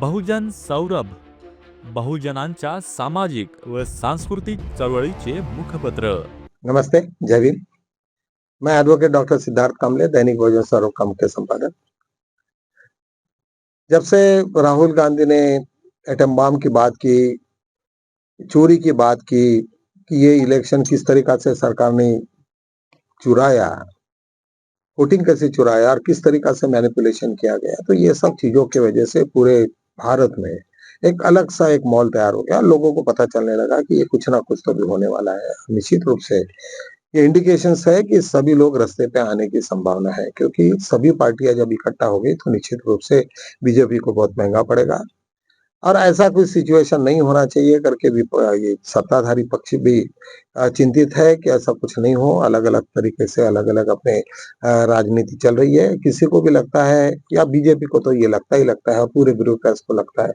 बहुजन सौरभ, बहुजनांच्या सामाजिक व सांस्कृतिक चळवळीचे मुखपत्र। नमस्ते, जय भीम। मैं एडवोकेट डॉक्टर सिद्धार्थ कामले, दैनिक बहुजन सौरभ का मुख्य संपादक। जब से राहुल गांधी ने एटम बम की बात की, चोरी की बात की कि ये इलेक्शन किस तरीका से सरकार ने चुराया, वोटिंग कैसे चुराया और किस तरीका से मैनिपुलेशन किया गया, तो ये सब चीजों की वजह से पूरे भारत में एक अलग सा एक माहौल तैयार हो गया। लोगों को पता चलने लगा कि ये कुछ ना कुछ तो भी होने वाला है। निश्चित रूप से ये इंडिकेशंस है कि सभी लोग रास्ते पे आने की संभावना है, क्योंकि सभी पार्टियां जब इकट्ठा हो गई तो निश्चित रूप से बीजेपी को बहुत महंगा पड़ेगा। और ऐसा कोई सिचुएशन नहीं होना चाहिए करके भी ये सत्ताधारी पक्ष भी चिंतित है कि ऐसा कुछ नहीं हो। अलग-अलग तरीके से अलग-अलग अपने राजनीति चल रही है। किसी को भी लगता है या बीजेपी को तो ये लगता ही लगता है और पूरे ब्यूरोक्रेट्स को लगता है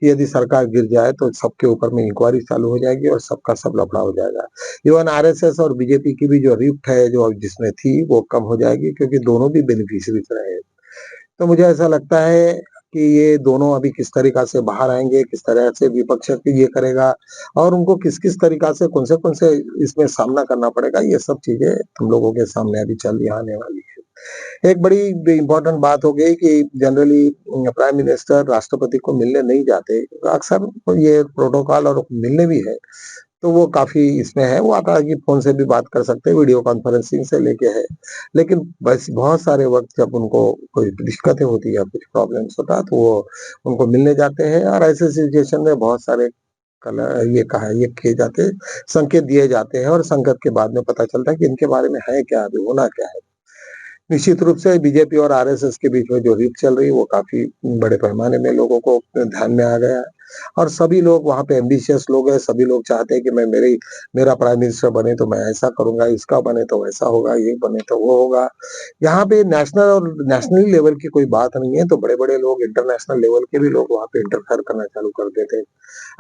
कि यदि सरकार गिर जाए तो सबके ऊपर में इंक्वायरी चालू हो जाएगी और सबका सब लफड़ा हो जाएगा। इवन आरएसएस और बीजेपी की भी जो रिफ्ट है जो जिसमें थी वो कम हो जाएगी, क्योंकि दोनों भी बेनिफिशियरीज रहे। तो मुझे ऐसा लगता है कि ये दोनों अभी किस तरीका से बाहर आएँगे, किस तरह से विपक्ष ये करेगा और उनको किस-किस तरीका से कौन से इसमें सामना करना पड़ेगा, ये सब चीज़ें हम लोगों के सामने अभी चल आने वाली है। एक बड़ी इम्पोर्टेंट बात हो गई कि जनरली प्राइम मिनिस्टर राष्ट्रपति को मिलने नहीं जाते। अक्सर ये प्रोटोकॉल और मिलने भी है, तो वो काफ़ी इसमें है। वो आता है कि फ़ोन से भी बात कर सकते हैं, वीडियो कॉन्फ्रेंसिंग से लेके है। लेकिन बस बहुत सारे वक़्त जब उनको कोई दिक्कतें होती है या कुछ प्रॉब्लम्स होता है, तो वो उनको मिलने जाते हैं और ऐसे सिचुएशन में बहुत सारे ये किए जाते हैं, संकेत दिए जाते हैं और संकेत के बाद में पता चलता है कि इनके बारे में है क्या, अभी होना क्या है। निश्चित रूप से बीजेपी और आरएसएस के बीच में जो रिफ्ट चल रही है वो काफ़ी बड़े पैमाने में लोगों को ध्यान में आ गया है और सभी लोग वहाँ पे एम्बिशियस लोग हैं। सभी लोग चाहते हैं कि मेरा प्राइम मिनिस्टर बने तो मैं ऐसा करूँगा, इसका बने तो वैसा होगा, ये बने तो वो होगा। यहाँ पे नेशनल लेवल की कोई बात नहीं है, तो बड़े-बड़े लोग इंटरनेशनल लेवल के भी लोग वहाँ पे इंटरफेयर करना चालू कर देते हैं।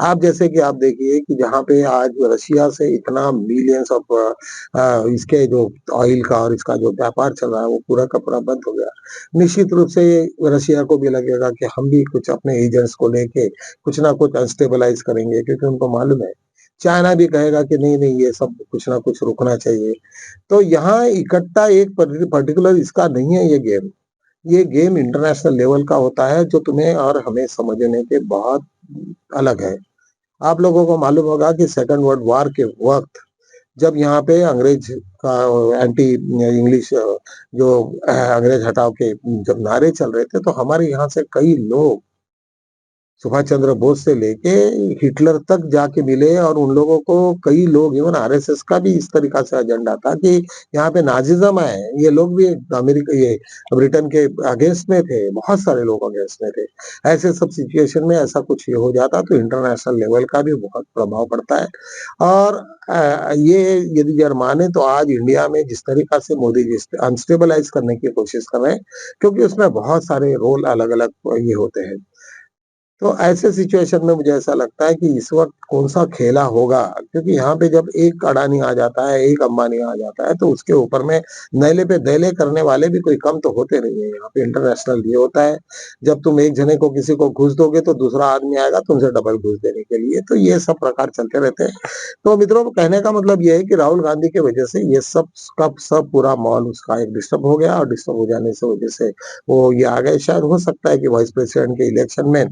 आप जैसे कि आप देखिए कि जहाँ पे आज रशिया से इतना मिलियंस ऑफ इसके जो ऑयल का और इसका जो व्यापार चल रहा है वो पूरा का पूरा बंद हो गया। निश्चित रूप से रशिया को भी लगेगा कि हम भी कुछ अपने एजेंट्स को लेके कुछ ना कुछ अनस्टेबलाइज़ करेंगे, क्योंकि उनको मालूम है। चाइना भी कहेगा कि नहीं-नहीं ये सब कुछ ना कुछ रुकना चाहिए। तो यहाँ इकट्ठा एक पर्टिकुलर इसका नहीं है ये गेम। ये गेम इंटरनेशनल लेवल का होता है जो तुम्हें और हमें समझने के बहुत अलग है। आप लोगों को मालूम होगा कि सेकंड वर्ल्ड वॉर के वक़्त जब यहाँ पे अंग्रेज का एंटी इंग्लिश जो अंग्रेज हटाओ के जब नारे चल रहे थे, तो हमारे यहाँ से कई लोग सुभाष चंद्र बोस से लेके हिटलर तक जाके मिले और उन लोगों को कई लोग इवन आरएसएस का भी इस तरीका से एजेंडा था कि यहाँ पे नाजिज्म आए। ये लोग भी अमेरिका ये ब्रिटेन के अगेंस्ट में थे, बहुत सारे लोग अगेंस्ट में थे। ऐसे सब सिचुएशन में ऐसा कुछ ये हो जाता तो इंटरनेशनल लेवल का भी बहुत प्रभाव पड़ता है। और ये यदि अगर माने तो आज इंडिया में जिस तरीका से मोदी जी अनस्टेबलाइज करने की कोशिश कर रहे हैं, क्योंकि उसमें बहुत सारे रोल अलग-अलग ये होते हैं। तो ऐसे सिचुएशन में मुझे ऐसा लगता है कि इस वक़्त कौन-सा खेला होगा, क्योंकि यहाँ पे जब एक अडानी आ जाता है, एक अंबानी आ जाता है, तो उसके ऊपर में नैले पे दैले करने वाले भी कोई कम तो होते नहीं है। यहाँ पे इंटरनेशनल ये होता है, जब तुम एक जने को किसी को घूस दोगे तो दूसरा आदमी आएगा तुमसे डबल घूस देने के लिए, तो ये सब प्रकार चलते रहते हैं। तो मित्रों कहने का मतलब ये है कि राहुल गांधी की वजह से ये सब का सब पूरा माहौल उसका एक डिस्टर्ब हो गया और डिस्टर्ब हो जाने से वजह से वो ये आ गए। शायद हो सकता है कि वाइस प्रेसिडेंट के इलेक्शन में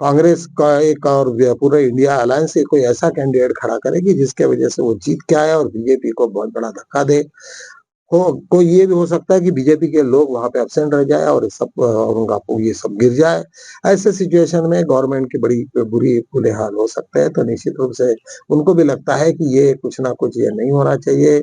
कांग्रेस का एक और पूरे इंडिया अलायंस से कोई ऐसा कैंडिडेट खड़ा करेगी जिसके वजह से वो जीत के आए और बीजेपी को बहुत बड़ा धक्का दे। हो कोई ये भी हो सकता है कि बीजेपी के लोग वहाँ पे एब्सेंट रह जाए और सब और उनका ये सब गिर जाए। ऐसे सिचुएशन में गवर्नमेंट की बड़ी बुरे हाल हो सकते हैं, तो निश्चित रूप से उनको भी लगता है कि ये कुछ ना कुछ ये नहीं होना चाहिए।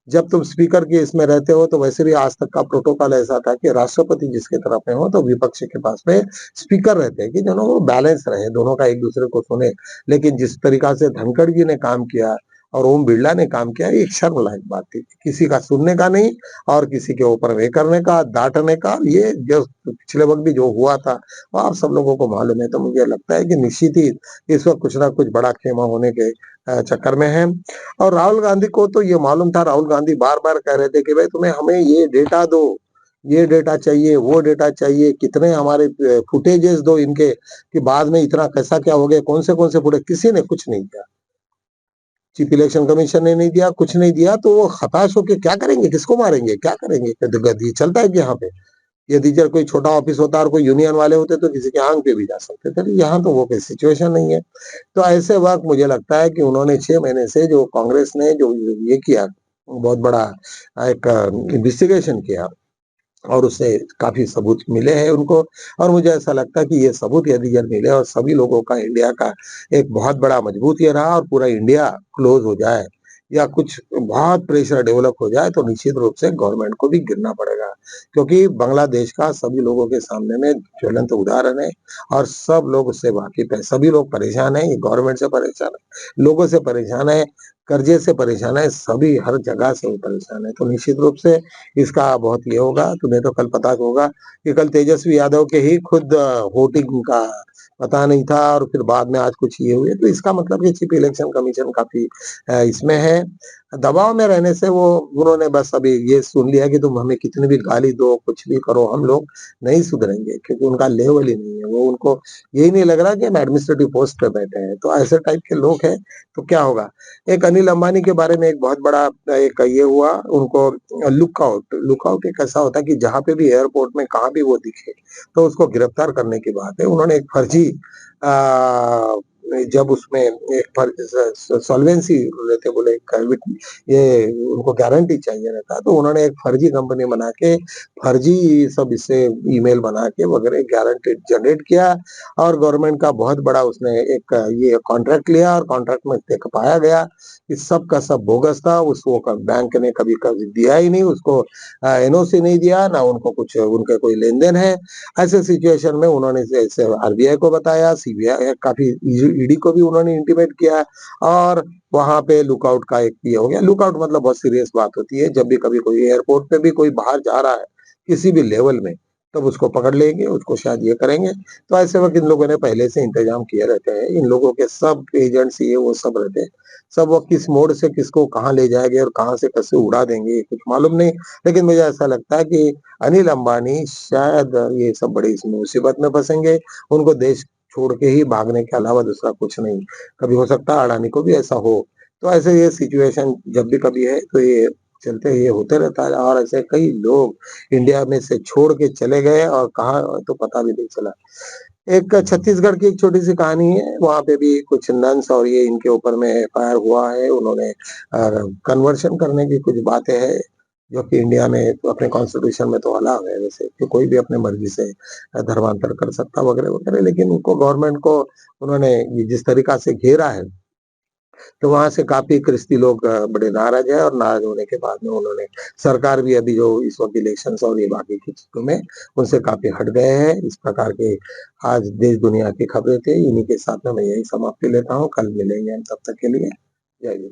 जब तुम स्पीकर के इसमें रहते हो तो वैसे भी आज तक का प्रोटोकॉल ऐसा था कि राष्ट्रपति जिसके तरफ में हो तो विपक्ष के पास में स्पीकर रहते हैं कि दोनों वो बैलेंस रहे, दोनों का एक-दूसरे को सुने। लेकिन जिस तरीका से धनखड़ जी ने काम किया और ओम बिरला ने काम किया, ये एक शर्मनाक बात थी। किसी का सुनने का नहीं और किसी के ऊपर वे करने का, डाँटने का, ये जो पिछले वक़्त भी जो हुआ था, वो आप सब लोगों को मालूम है। तो मुझे लगता है कि निश्चित ही इस वक़्त कुछ ना कुछ बड़ा खेमा होने के चक्कर में है। और राहुल गांधी को तो ये मालूम था, राहुल गांधी बार-बार कह रहे थे कि भाई तुम्हें हमें ये डेटा दो, ये डेटा चाहिए, वो डेटा चाहिए, कितने हमारे फुटेजेस दो इनके कि बाद में इतना कैसा क्या हो गया, कौन से फुटेज, किसी ने कुछ नहीं किया। चीफ इलेक्शन कमीशन ने नहीं दिया, कुछ नहीं दिया, तो वो हताश होके क्या करेंगे, किसको मारेंगे, क्या करेंगे? ये चलता है कि यहाँ पे यदि जब कोई छोटा ऑफिस होता और कोई यूनियन वाले होते तो किसी के आंग पे भी जा सकते थे, यहाँ तो वो कोई सिचुएशन नहीं है। तो ऐसे वक्त मुझे लगता है कि उन्होंने 6 महीने से जो कांग्रेस ने जो ये किया, बहुत बड़ा एक इन्वेस्टिगेशन किया और उससे काफी सबूत मिले हैं उनको। और मुझे ऐसा लगता है कि ये सबूत यदि जब मिले और सभी लोगों का इंडिया का एक बहुत बड़ा मजबूत ये रहा और पूरा इंडिया क्लोज हो जाए या कुछ बहुत प्रेशर डेवलप हो जाए, तो निश्चित रूप से गवर्नमेंट को भी गिरना पड़ेगा, क्योंकि बांग्लादेश का सभी लोगों के सामने में ज्वलंत उदाहरण है और सब लोग उससे वाकिफ है। सभी लोग परेशान है, गवर्नमेंट से परेशान है, लोगों से परेशान है, कर्जे से परेशान है, सभी हर जगह से वो परेशान है। तो निश्चित रूप से इसका बहुत ये होगा। तुम्हें तो कल पता होगा कि कल तेजस्वी यादव के ही खुद वोटिंग का पता नहीं था और फिर बाद में आज कुछ ये हुए, तो इसका मतलब कि चीफ इलेक्शन कमीशन काफी इसमें है दबाव में रहने से वो उन्होंने बस अभी ये सुन लिया कि तुम हमें कितनी भी गाली दो, कुछ भी करो, हम लोग नहीं सुधरेंगे, क्योंकि उनका लेवल ही नहीं है। वो उनको यही नहीं लग रहा कि हम एडमिनिस्ट्रेटिव पोस्ट पे बैठे हैं। तो ऐसे टाइप के लोग हैं, तो क्या होगा? एक अनिल अंबानी के बारे में एक बहुत बड़ा एक ये हुआ, उनको लुकआउट एक ऐसा होता है कि जहाँ पे भी एयरपोर्ट में कहाँ भी वो दिखे तो उसको गिरफ्तार करने की बात है। उन्होंने एक फर्जी आ, जब उसमें एक सॉल्वेंसी रहते बोले ये उनको गारंटी चाहिए रहता, तो उन्होंने एक फर्जी कंपनी बना के फर्जी सब इससे ईमेल बना के वगैरह गारंटी जनरेट किया और गवर्नमेंट का बहुत बड़ा उसने एक ये कॉन्ट्रैक्ट लिया और कॉन्ट्रैक्ट में देख पाया गया कि सब का सब बोगस था। उसको बैंक ने कभी कभी दिया ही नहीं, उसको एनओसी नहीं दिया, ना उनको कुछ उनके कोई लेन देन है। ऐसे सिचुएशन में उन्होंने जैसे आरबीआई को बताया, सीबीआई काफी ईडी को भी उन्होंने इंटीमेट किया और वहां पे लुकआउट का एक ये हो गया। लुकआउट मतलब बहुत सीरियस बात होती है, जब भी कभी कोई एयरपोर्ट पे भी कोई बाहर जा रहा है किसी भी लेवल में, तब उसको पकड़ लेंगे, उसको शायद ये करेंगे। तो ऐसे वक्त इन लोगों ने पहले से इंतजाम किए रहते हैं, इन लोगों के सब एजेंट्स ये वो सब रहते हैं, सब वो किस मोड़ से किसको कहाँ ले जाएंगे और कहाँ से कैसे उड़ा देंगे कुछ मालूम नहीं। लेकिन मुझे ऐसा लगता है कि अनिल अंबानी शायद ये सब बड़ी इसमें मुसीबत में फंसेंगे, उनको देश छोड़ के ही भागने के अलावा दूसरा कुछ नहीं। कभी हो सकता है अडानी को भी ऐसा हो। तो ऐसे ये सिचुएशन जब भी कभी है तो ये चलते ये होते रहता है और ऐसे कई लोग इंडिया में से छोड़ के चले गए और कहाँ तो पता भी नहीं चला। एक छत्तीसगढ़ की एक छोटी सी कहानी है, वहां पे भी कुछ नन्स और ये इनके ऊपर में एफआईआर हुआ है। उन्होंने कन्वर्शन करने की कुछ बातें हैं जो कि इंडिया में अपने कॉन्स्टिट्यूशन में तो अलाउ है वैसे कि कोई भी अपने मर्जी से धर्मांतर कर सकता वगैरह वगैरह, लेकिन उनको गवर्नमेंट को उन्होंने जिस तरीका से घेरा है, तो वहां से काफी क्रिस्ती लोग बड़े नाराज है और नाराज होने के बाद में उन्होंने सरकार भी अभी जो इस वक्त इलेक्शन और ये बाकी की चीजों में उनसे काफी हट गए हैं। इस प्रकार के आज देश दुनिया की खबरें थे, इन्हीं के साथ में मैं यही समाप्ति लेता हूँ। कल मिलेंगे हम, तब तक के लिए जय हिंद।